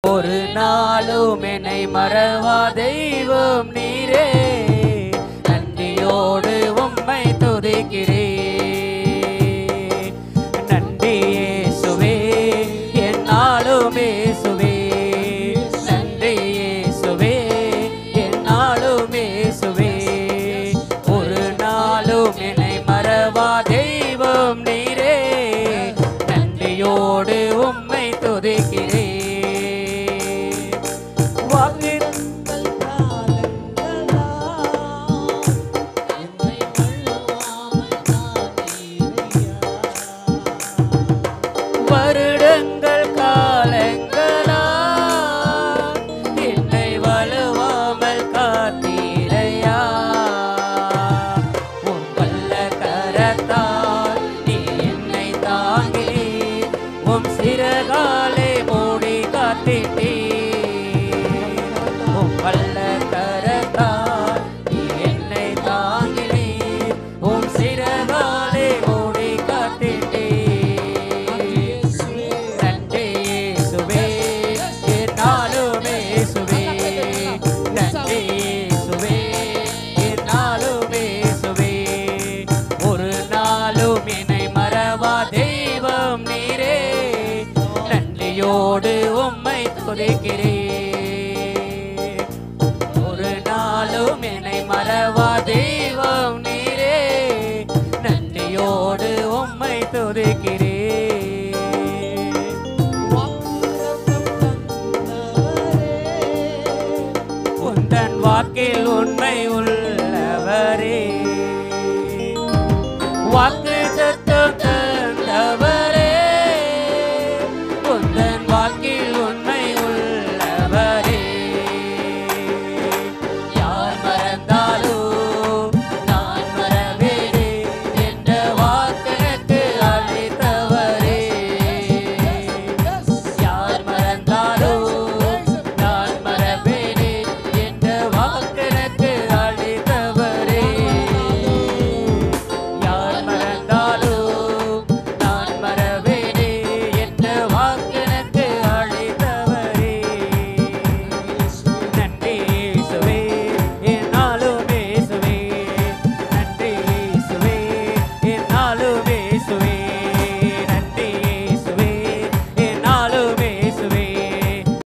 ஒரு நாளும் என்னை மறவா தெய்வம் நீரே, நன்றியோடு உம்மை துதிக்கிறேன். நன்றி இயேசுவே, என்னாலும் இயேசுவே, நன்றி இயேசுவே, என்னாலும் இயேசுவே. ஒரு நாளும் என்னை மறவா தெய்வம் நீரே, நன்றியோடு உம்மை துதிக்கிறேன். வருடங்கள் காலங்களா என்னை வலுவாமல் காத்தீரையா, உன் வல்ல கரத்தால் நீ என்னை தாங்கி, உம் சிறகாலே மூடி காத்திட்டே. உம் வல்ல கரத்தால் நீ என்னை தாங்கி, உம் சிறகாலே மூடி காத்திட்டே. நன்றியோடு உம்மை துதிக்கிறேன். ஒரு நாளும் என்னை மறவா தெய்வம் நீரே, நன்றியோடு உம்மை துதிக்கிறேன். உந்தன் வாக்கில் உண்மை உள்ளவரே, வாக்கு